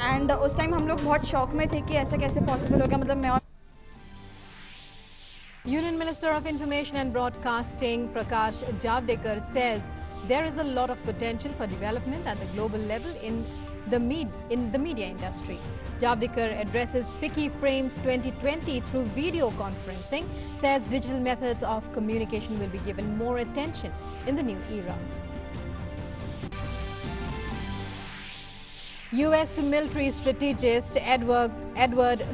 And उस time हम लोग बहुत शॉक में थे कि ऐसा कैसे पॉसिबल हो गया. मतलब मैं Union Minister of Information and Broadcasting Prakash Javadekar says there is a lot of potential for development at the global level in the media industry. Javadekar addresses FICCI Frames 2020 through video conferencing, says digital methods of communication will be given more attention in the new era. US military strategist Edward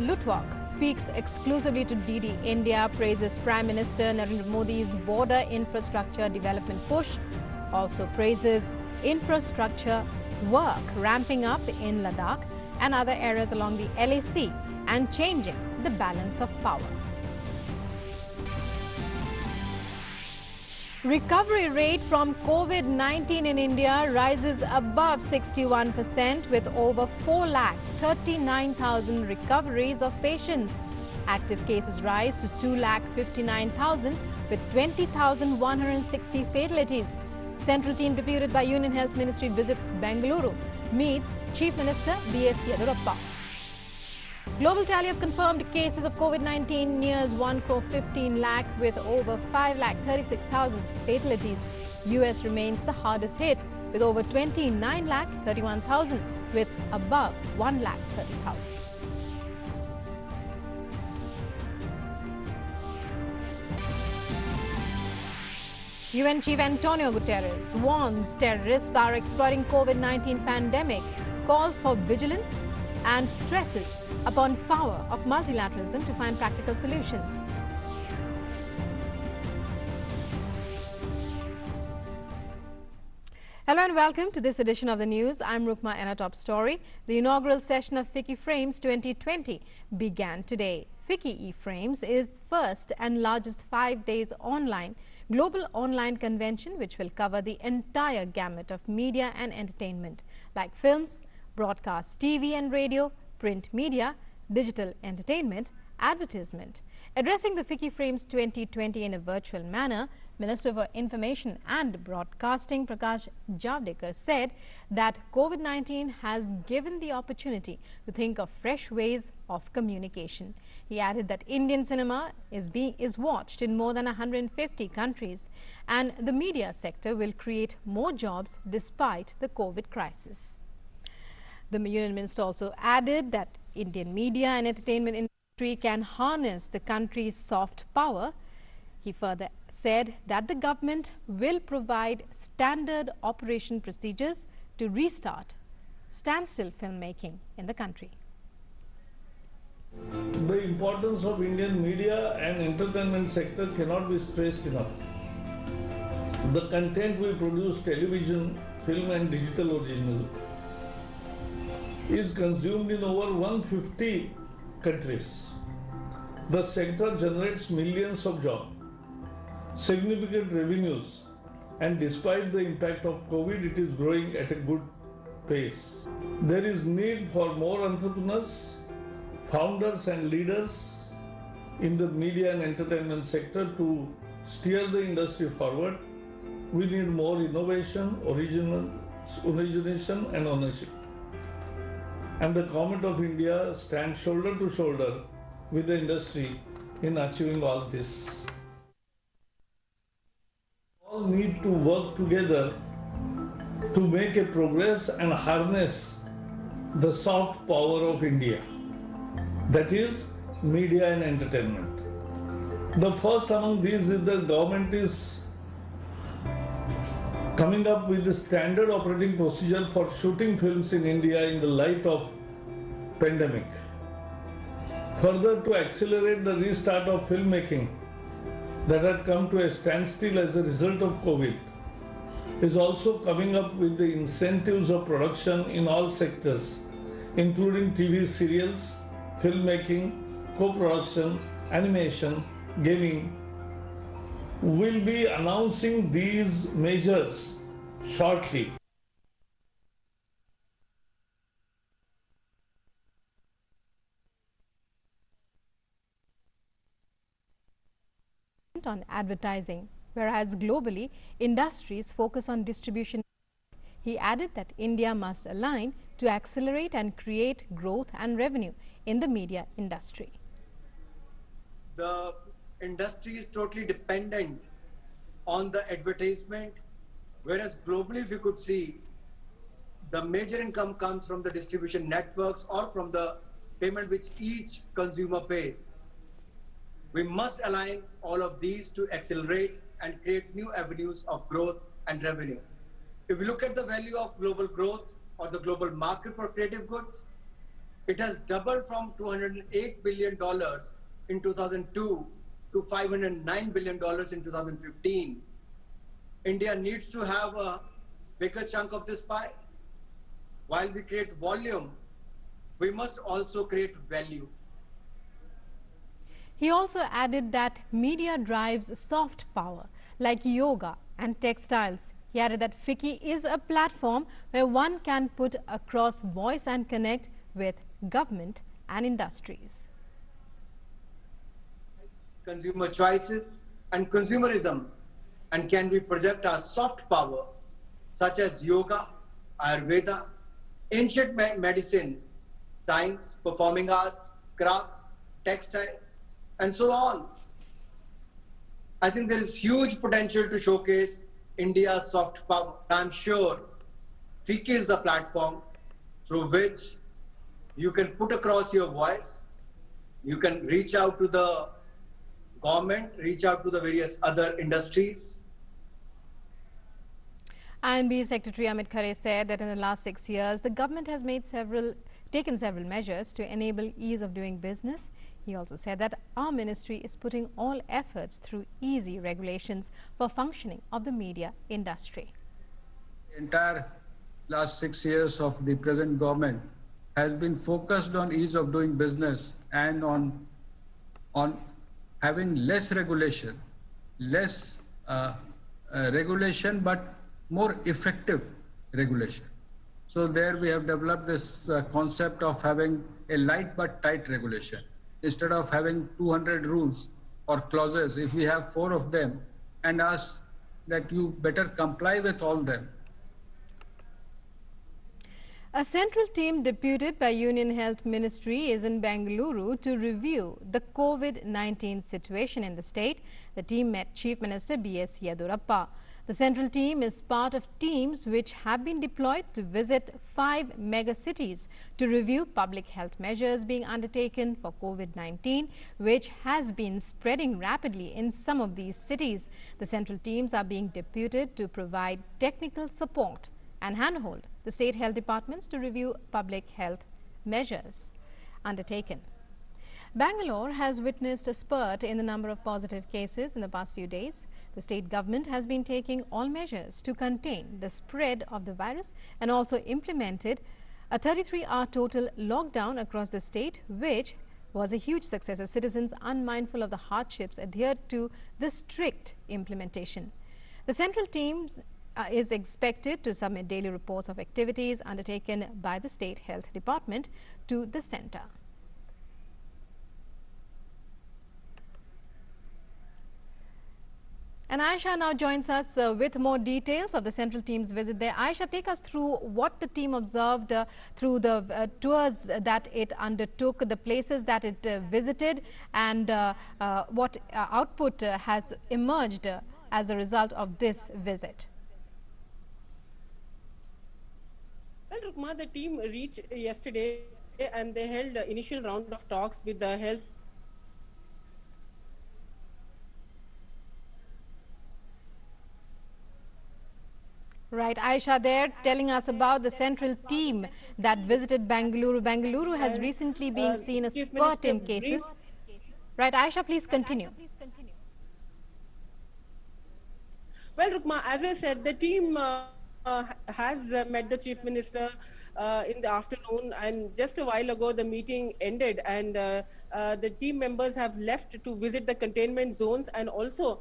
Luttwak speaks exclusively to DD India, praises Prime Minister Narendra Modi's border infrastructure development push, also praises infrastructure work ramping up in Ladakh and other areas along the LAC and changing the balance of power. Recovery rate from COVID-19 in India rises above 61% with over 4,39,000 recoveries of patients. Active cases rise to 2,59,000 with 20,160 fatalities. Central team deputed by Union Health Ministry visits Bengaluru, meets Chief Minister B.S. Yedurappa. Global tally of confirmed cases of COVID-19 nears 1,15 lakh with over 5,36,000 fatalities. US remains the hardest hit with over 29,31,000 with above 1,30,000. UN Chief Antonio Guterres warns terrorists are exploiting COVID-19 pandemic, calls for vigilance and stresses upon power of multilateralism to find practical solutions. Hello and welcome to this edition of the news. I'm Rukma and our top story. The inaugural session of FICCI Frames 2020 began today. FICCI Frames is first and largest 5 days global online convention which will cover the entire gamut of media and entertainment like films, broadcast TV and radio, print media, digital entertainment, advertisement. Addressing the FICCI Frames 2020 in a virtual manner, Minister for Information and Broadcasting Prakash Javadekar said that COVID-19 has given the opportunity to think of fresh ways of communication. He added that Indian cinema is watched in more than 150 countries and the media sector will create more jobs despite the COVID crisis. The Union Minister also added that Indian media and entertainment industry can harness the country's soft power. He further said that the government will provide standard operation procedures to restart standstill filmmaking in the country. The importance of Indian media and entertainment sector cannot be stressed enough. The content we produce, television, film and digital original, is consumed in over 150 countries. The sector generates millions of jobs, significant revenues, and despite the impact of COVID, it is growing at a good pace. There is need for more entrepreneurs, founders and leaders in the media and entertainment sector to steer the industry forward. We need more innovation, origination and ownership. And the Government of India stands shoulder to shoulder with the industry in achieving all this. All need to work together to make a progress and harness the soft power of India, that is media and entertainment. The first among these is the government is coming up with the standard operating procedure for shooting films in India in the light of pandemic. Further, to accelerate the restart of filmmaking that had come to a standstill as a result of COVID, is also coming up with the incentives of production in all sectors, including TV serials, filmmaking, co-production, animation, gaming. We'll be announcing these measures shortly. On advertising, whereas globally industries focus on distribution. He added that India must align to accelerate and create growth and revenue in the media industry. The industry is totally dependent on the advertisement, whereas globally, if you could see, the major income comes from the distribution networks or from the payment which each consumer pays. We must align all of these to accelerate and create new avenues of growth and revenue. If we look at the value of global growth or the global market for creative goods, it has doubled from $208 billion in 2002 to $509 billion in 2015. India needs to have a bigger chunk of this pie. While we create volume, we must also create value. He also added that media drives soft power like yoga and textiles. He added that FICCI is a platform where one can put across voice and connect with government and industries. Consumer choices and consumerism, and can we project our soft power such as yoga, Ayurveda, ancient medicine, science, performing arts, crafts, textiles, and so on. I think there is huge potential to showcase India's soft power. I'm sure FICCI is the platform through which you can put across your voice, you can reach out to the government, reach out to the various other industries. INB Secretary Amit Khare said that in the last 6 years, the government has taken several measures to enable ease of doing business. He also said that our ministry is putting all efforts through easy regulations for functioning of the media industry. The entire last 6 years of the present government has been focused on ease of doing business and on having less regulation, but more effective regulation. So there we have developed this concept of having a light but tight regulation. Instead of having 200 rules or clauses, if we have 4 of them and ask that you better comply with all them. A central team deputed by Union Health Ministry is in Bengaluru to review the COVID-19 situation in the state. The team met Chief Minister B.S. Yedurappa. The central team is part of teams which have been deployed to visit 5 mega cities to review public health measures being undertaken for COVID-19, which has been spreading rapidly in some of these cities. The central teams are being deputed to provide technical support and handhold the state health departments to review public health measures undertaken. Bangalore has witnessed a spurt in the number of positive cases in the past few days. The state government has been taking all measures to contain the spread of the virus and also implemented a 33-hour total lockdown across the state, which was a huge success as citizens, unmindful of the hardships, adhered to the strict implementation. The central teams is expected to submit daily reports of activities undertaken by the State Health Department to the centre. And Aisha now joins us with more details of the central team's visit there. Aisha, take us through what the team observed through the tours that it undertook, the places that it visited, and what output has emerged as a result of this visit. Well, Rukma, the team reached yesterday and they held an initial round of talks with the health. Right, Aisha there telling us about the central team that visited Bengaluru. Bengaluru has recently been seen a spurt in cases. Right, Aisha, please continue. Well, Rukma, as I said, the team has met the Chief Minister in the afternoon, and just a while ago the meeting ended, and the team members have left to visit the containment zones, and also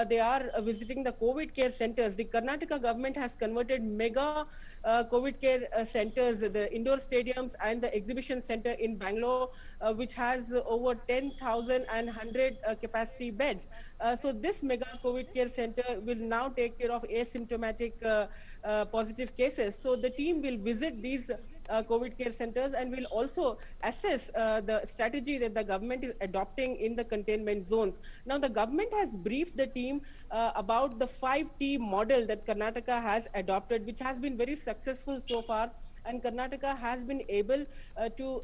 they are visiting the COVID care centers. The Karnataka government has converted mega COVID care centers, the indoor stadiums and the exhibition center in Bangalore, which has over 10,100 capacity beds. So this mega COVID care center will now take care of asymptomatic positive cases. So the team will visit these COVID care centers and will also assess the strategy that the government is adopting in the containment zones. Now, the government has briefed the team about the 5T model that Karnataka has adopted, which has been very successful so far. And Karnataka has been able to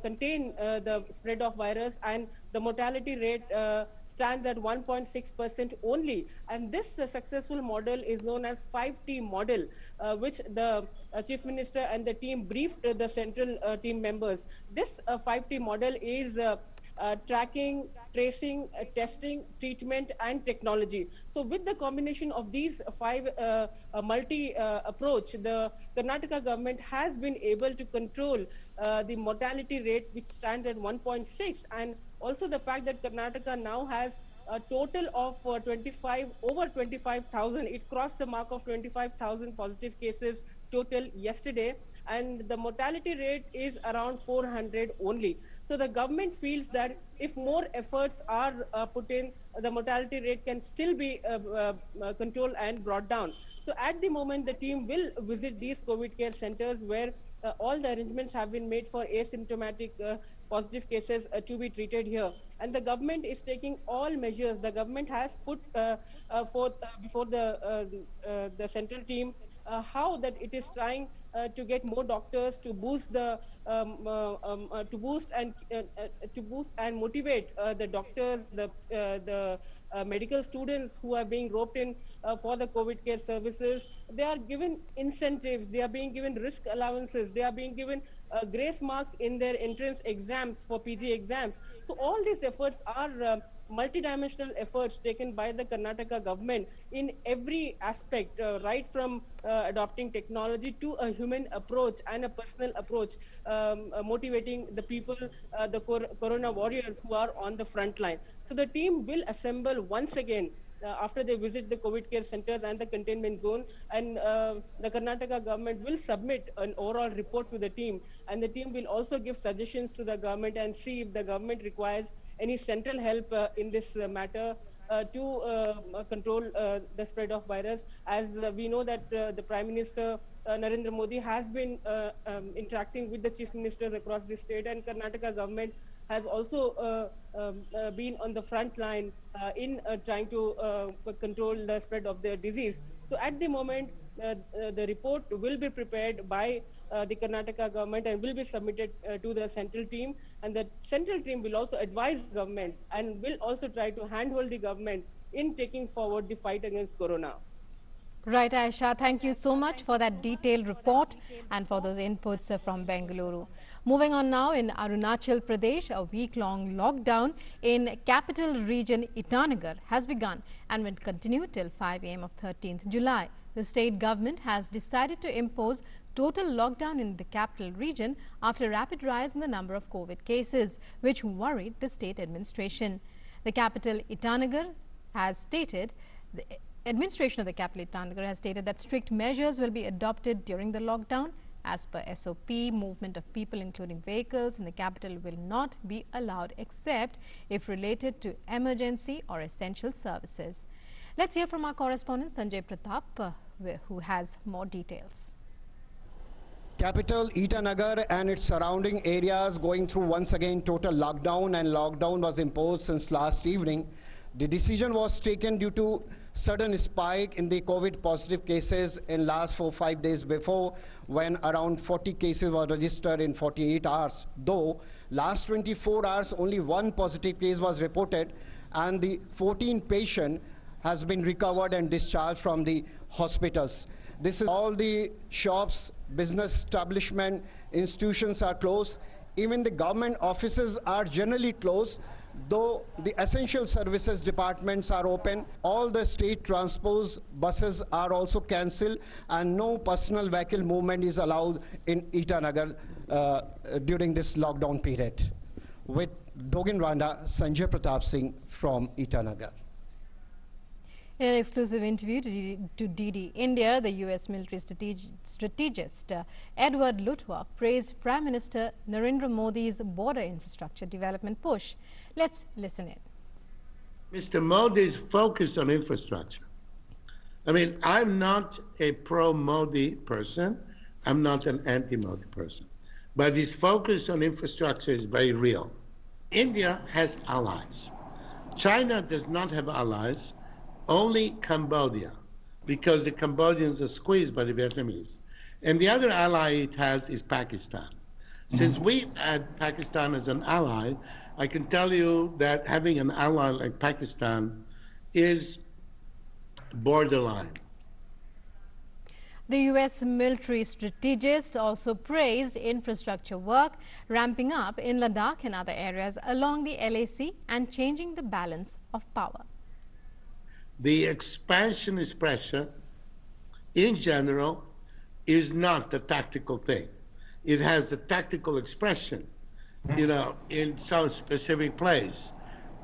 contain the spread of virus, and the mortality rate stands at 1.6% only. And this successful model is known as 5T model, which the Chief Minister and the team briefed the central team members. This 5T model is tracking, tracing, testing, treatment, and technology. So with the combination of these five approach, the Karnataka government has been able to control the mortality rate, which stands at 1.6, and also the fact that Karnataka now has a total of over 25,000. It crossed the mark of 25,000 positive cases total yesterday, and the mortality rate is around 400 only. So the government feels that if more efforts are put in, the mortality rate can still be controlled and brought down. So at the moment, the team will visit these COVID care centers where all the arrangements have been made for asymptomatic positive cases to be treated here. And the government is taking all measures. The government has put forth before the central team how that it is trying to get more doctors to boost the to boost and motivate the doctors, the medical students who are being roped in for the COVID care services. They are given incentives, they are being given risk allowances, they are being given grace marks in their entrance exams for PG exams. So all these efforts are multidimensional efforts taken by the Karnataka government in every aspect, right from adopting technology to a human approach and a personal approach, motivating the people, the corona warriors who are on the front line. So the team will assemble once again after they visit the COVID care centers and the containment zone, and the Karnataka government will submit an overall report to the team, and the team will also give suggestions to the government and see if the government requires any central help in this matter to control the spread of virus. As we know that the Prime Minister Narendra Modi has been interacting with the chief ministers across the state, and Karnataka government has also been on the front line in trying to control the spread of the disease. So at the moment, the report will be prepared by the Karnataka government and will be submitted to the central team, and the central team will also advise government and will also try to handhold the government in taking forward the fight against corona. Right, Aisha, thank you so much for that detailed report and for those inputs from Bengaluru. Moving on now, in Arunachal Pradesh, a week-long lockdown in capital region Itanagar has begun and will continue till 5 a.m. of 13th July. The state government has decided to impose total lockdown in the capital region after a rapid rise in the number of COVID cases, which worried the state administration. The capital Itanagar has stated, the administration of the capital Itanagar has stated that strict measures will be adopted during the lockdown. As per SOP, movement of people including vehicles in the capital will not be allowed except if related to emergency or essential services. Let's hear from our correspondent Sanjay Pratap, who has more details. Capital Itanagar and its surrounding areas going through once again total lockdown, and lockdown was imposed since last evening. The decision was taken due to sudden spike in the COVID positive cases in last 4-5 days before, when around 40 cases were registered in 48 hours. Though last 24 hours only one positive case was reported, and the 14 patient has been recovered and discharged from the hospitals. This is all the shops, business establishment, institutions are closed. Even the government offices are generally closed, though the essential services departments are open. All the state transport buses are also cancelled, and no personal vehicle movement is allowed in Itanagar during this lockdown period. With Doginranda, Sanjay Pratap Singh from Itanagar. In an exclusive interview to DD India, the U.S. military strategist Edward Luttwak praised Prime Minister Narendra Modi's border infrastructure development push. Let's listen in. Mr. Modi is focused on infrastructure. I mean, I'm not a pro-Modi person. I'm not an anti-Modi person. But his focus on infrastructure is very real. India has allies. China does not have allies, only Cambodia, because the Cambodians are squeezed by the Vietnamese. And the other ally it has is Pakistan. Since we've had Pakistan as an ally, I can tell you that having an ally like Pakistan is borderline. The U.S. military strategist also praised infrastructure work ramping up in Ladakh and other areas along the LAC and changing the balance of power. The expansionist pressure, in general, is not a tactical thing. It has a tactical expression, in some specific place.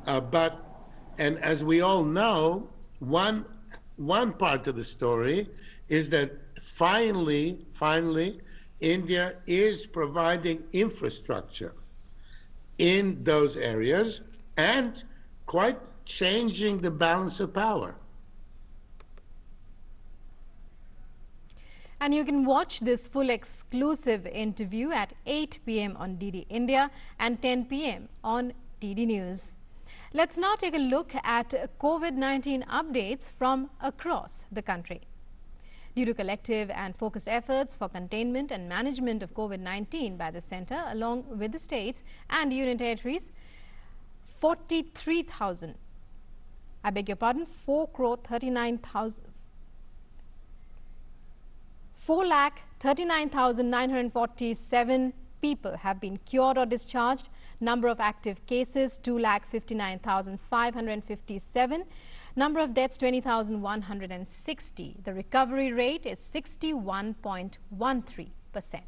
And as we all know, one part of the story is that finally, India is providing infrastructure in those areas and quite changing the balance of power. And you can watch this full exclusive interview at 8 p.m. on DD India and 10 p.m. on DD News. Let's now take a look at COVID-19 updates from across the country. Due to collective and focused efforts for containment and management of COVID-19 by the centre along with the states and union territories, 4,39,947 people have been cured or discharged. Number of active cases 2,59,557. Number of deaths 20,160. The recovery rate is 61.13%.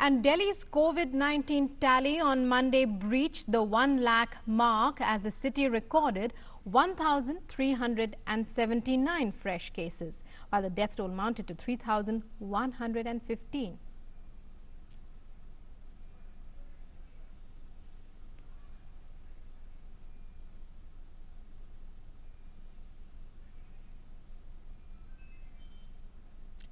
And Delhi's COVID-19 tally on Monday breached the 1 lakh mark as the city recorded 1,379 fresh cases, while the death toll mounted to 3,115.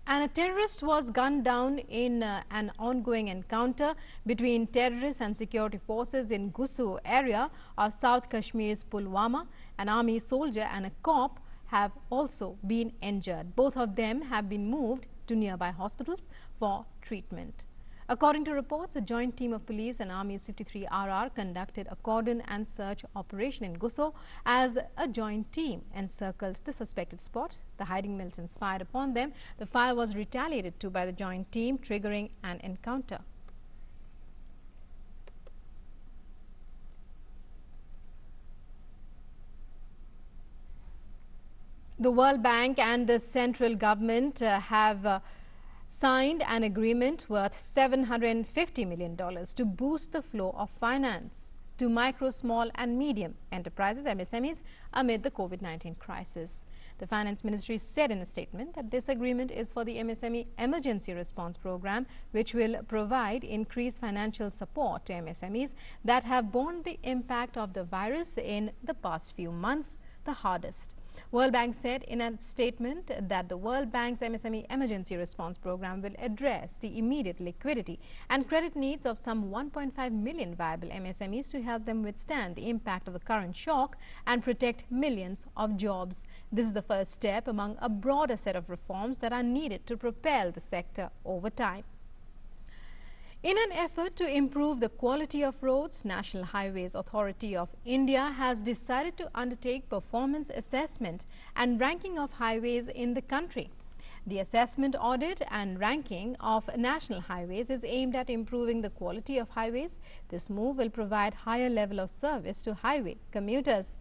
And a terrorist was gunned down in an ongoing encounter between terrorists and security forces in Gusu area of South Kashmir's Pulwama. An army soldier and a cop have also been injured. Both of them have been moved to nearby hospitals for treatment. According to reports, a joint team of police and Army's 53RR conducted a cordon and search operation in Guso as a joint team encircled the suspected spot. The hiding militants fired upon them. The fire was retaliated to by the joint team, triggering an encounter. The World Bank and the central government have signed an agreement worth $750 million to boost the flow of finance to micro, small and medium enterprises, MSMEs, amid the COVID-19 crisis. The Finance Ministry said in a statement that this agreement is for the MSME Emergency Response Program, which will provide increased financial support to MSMEs that have borne the impact of the virus in the past few months the hardest. World Bank said in a statement that the World Bank's MSME Emergency Response Program will address the immediate liquidity and credit needs of some 1.5 million viable MSMEs to help them withstand the impact of the current shock and protect millions of jobs. This is the first step among a broader set of reforms that are needed to propel the sector over time. In an effort to improve the quality of roads, National Highways Authority of India has decided to undertake performance assessment and ranking of highways in the country. The assessment, audit and ranking of national highways is aimed at improving the quality of highways. This move will provide higher level of service to highway commuters.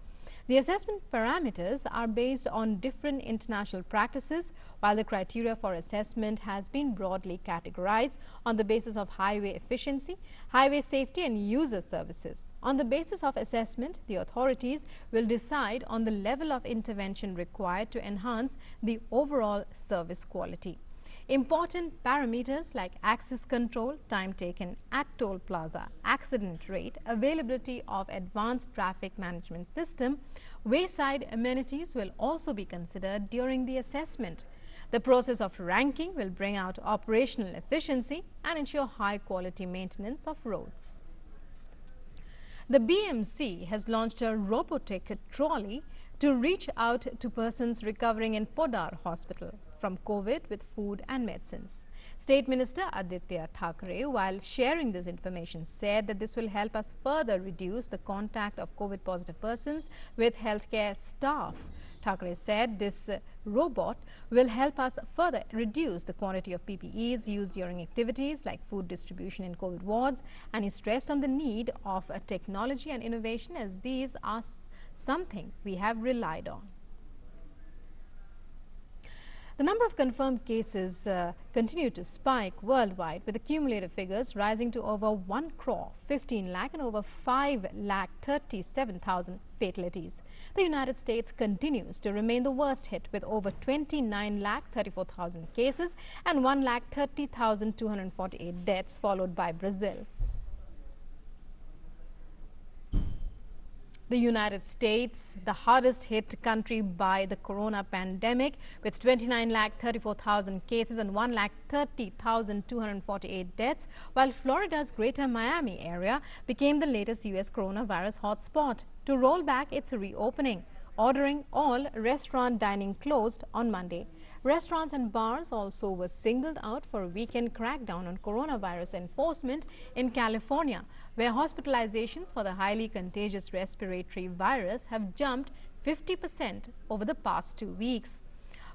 The assessment parameters are based on different international practices, while the criteria for assessment has been broadly categorized on the basis of highway efficiency, highway safety and user services. On the basis of assessment, the authorities will decide on the level of intervention required to enhance the overall service quality. Important parameters like access control, time taken at toll plaza, accident rate, availability of advanced traffic management system, wayside amenities will also be considered during the assessment. The process of ranking will bring out operational efficiency and ensure high quality maintenance of roads. The BMC has launched a Robotic trolley to reach out to persons recovering in Podar Hospital from COVID with food and medicines. State Minister Aditya Thackeray, while sharing this information, said that this will help us further reduce the contact of COVID positive persons with healthcare staff. Thackeray said this robot will help us further reduce the quantity of PPEs used during activities like food distribution in COVID wards, and he stressed on the need of technology and innovation as these are something we have relied on. The number of confirmed cases continue to spike worldwide, with the cumulative figures rising to over 1 crore 15 lakh and over 5 lakh 37,000 fatalities. The United States continues to remain the worst hit with over 29 lakh 34,000 cases and 1 lakh 30,248 deaths, followed by Brazil. The United States, the hardest hit country by the corona pandemic, with 29 lakh 34,000 cases and 1 lakh 30,248 deaths, while Florida's Greater Miami area became the latest U.S. coronavirus hotspot to roll back its reopening, ordering all restaurant dining closed on Monday. Restaurants and bars also were singled out for a weekend crackdown on coronavirus enforcement in California, where hospitalizations for the highly contagious respiratory virus have jumped 50% over the past 2 weeks.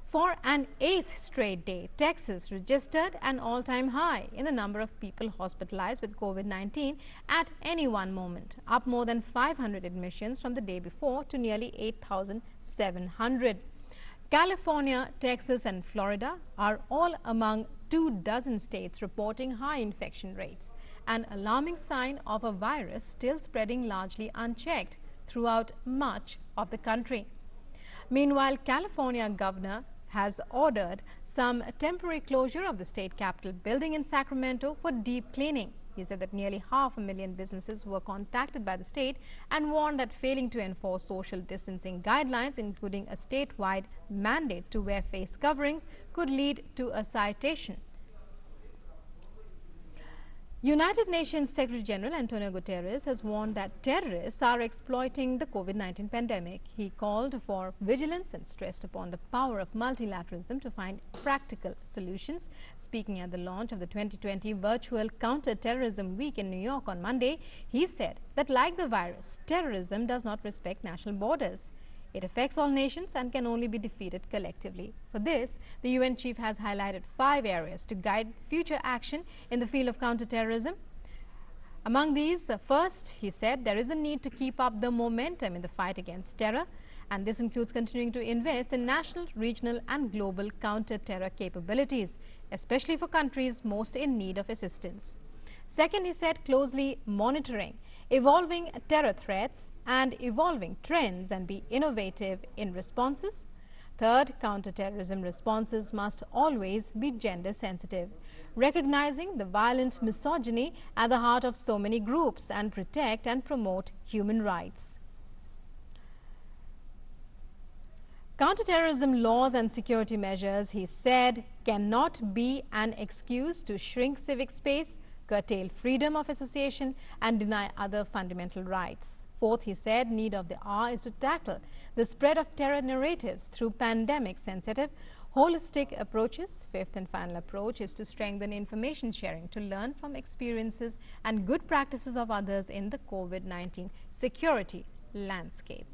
For an 8th straight day, Texas registered an all-time high in the number of people hospitalized with COVID-19 at any one moment, up more than 500 admissions from the day before to nearly 8,700. California, Texas and Florida are all among 24 states reporting high infection rates, an alarming sign of a virus still spreading largely unchecked throughout much of the country. Meanwhile, California governor has ordered some temporary closure of the state capitol building in Sacramento for deep cleaning. He said that nearly 500,000 businesses were contacted by the state and warned that failing to enforce social distancing guidelines, including a statewide mandate to wear face coverings, could lead to a citation. United Nations Secretary General Antonio Guterres has warned that terrorists are exploiting the COVID-19 pandemic. He called for vigilance and stressed upon the power of multilateralism to find practical solutions. Speaking at the launch of the 2020 virtual counter-terrorism week in New York on Monday, he said that like the virus, terrorism does not respect national borders. It affects all nations and can only be defeated collectively. For this, the UN chief has highlighted 5 areas to guide future action in the field of counterterrorism. Among these, first, he said there is a need to keep up the momentum in the fight against terror, and this includes continuing to invest in national, regional and global counter-terror capabilities, especially for countries most in need of assistance. Second, he said closely monitoring evolving terror threats and evolving trends and be innovative in responses. Third, counterterrorism responses must always be gender sensitive, recognizing the violent misogyny at the heart of so many groups and protect and promote human rights. Counterterrorism laws and security measures, he said, cannot be an excuse to shrink civic space, curtail freedom of association and deny other fundamental rights. Fourth, he said, need of the hour is to tackle the spread of terror narratives through pandemic-sensitive, holistic approaches. Fifth and final approach is to strengthen information sharing to learn from experiences and good practices of others in the COVID-19 security landscape.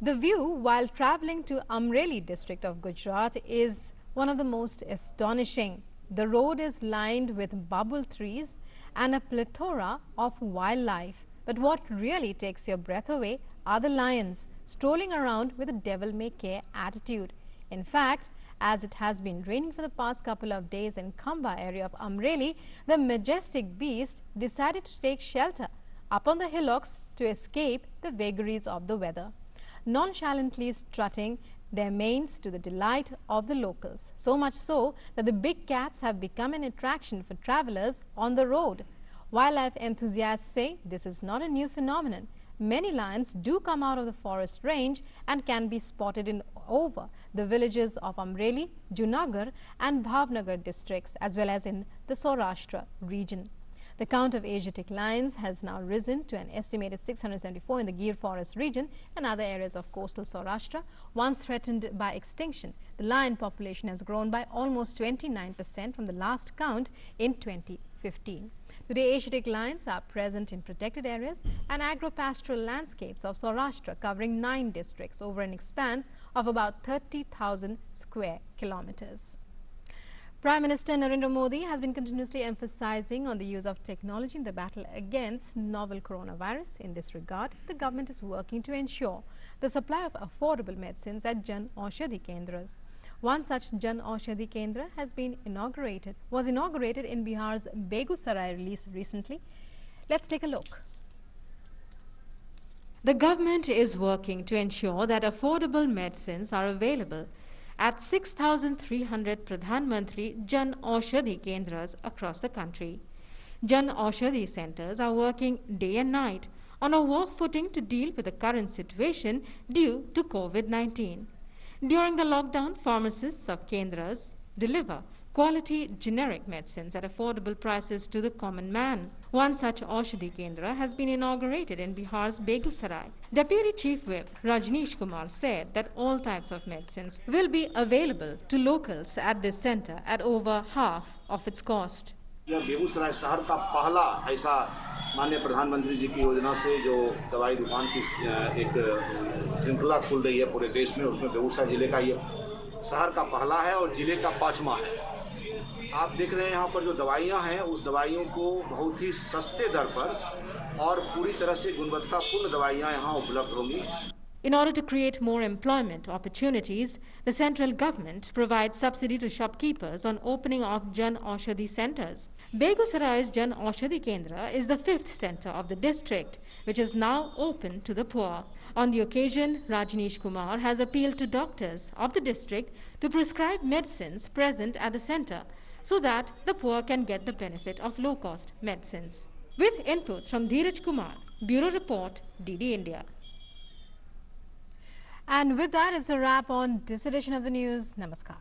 The view while traveling to Amreli district of Gujarat is one of the most astonishing. The road is lined with bubble trees and a plethora of wildlife. But what really takes your breath away are the lions strolling around with a devil-may-care attitude. In fact, as it has been raining for the past couple of days in Khamba area of Amreli, the majestic beast decided to take shelter up on the hillocks to escape the vagaries of the weather. Nonchalantly strutting their manes to the delight of the locals. So much so that the big cats have become an attraction for travelers on the road. Wildlife enthusiasts say this is not a new phenomenon. Many lions do come out of the forest range and can be spotted in over the villages of Amreli, Junagadh and Bhavnagar districts, as well as in the Saurashtra region. The count of Asiatic lions has now risen to an estimated 674 in the Gir forest region and other areas of coastal Saurashtra. Once threatened by extinction, the lion population has grown by almost 29% from the last count in 2015. Today, Asiatic lions are present in protected areas and agro-pastoral landscapes of Saurashtra, covering 9 districts over an expanse of about 30,000 square kilometers. Prime Minister Narendra Modi has been continuously emphasizing on the use of technology in the battle against novel coronavirus. In this regard, the government is working to ensure the supply of affordable medicines at Jan Aushadhi Kendras. One such Jan Aushadhi Kendra was inaugurated in Bihar's Begusarai recently. Let's take a look. The government is working to ensure that affordable medicines are available at 6,300 Pradhan Mantri Jan Aushadhi Kendras across the country. Jan Aushadhi centers are working day and night on a war footing to deal with the current situation due to COVID-19. During the lockdown, pharmacists of Kendras deliver quality generic medicines at affordable prices to the common man. One such Aushadhi Kendra has been inaugurated in Bihar's Begusarai. Deputy Chief Whip Rajneesh Kumar said that all types of medicines will be available to locals at this center at over half of its cost. यह बेगूसराय शहर का पहला ऐसा माननीय प्रधानमंत्री जी की योजना से जो दवाई दुकान की एक श्रृंखला खुल रही है पूरे देश में, उसमें बेगूसराय जिले का ये शहर का पहला है और जिले का 5वां है। आप देख रहे हैं यहाँ पर जो दवाइयाँ हैं, उस दवाइयों को बहुत ही सस्ते दर पर और पूरी तरह से गुणवत्तापूर्ण दवाइयाँ यहाँ उपलब्ध होंगी। In order to create more employment opportunities, the central government provides subsidy to shopkeepers on opening of Jan Aushadhi centers. Begusarai's Jan Aushadhi Kendra is the 5th center of the district, which is now open to the poor. On the occasion, Rajneesh Kumar has appealed to doctors of the district to prescribe medicines present at the center so that the poor can get the benefit of low-cost medicines. With inputs from Dheeraj Kumar, Bureau Report, DD India. And with that, it's a wrap on this edition of the news. Namaskar.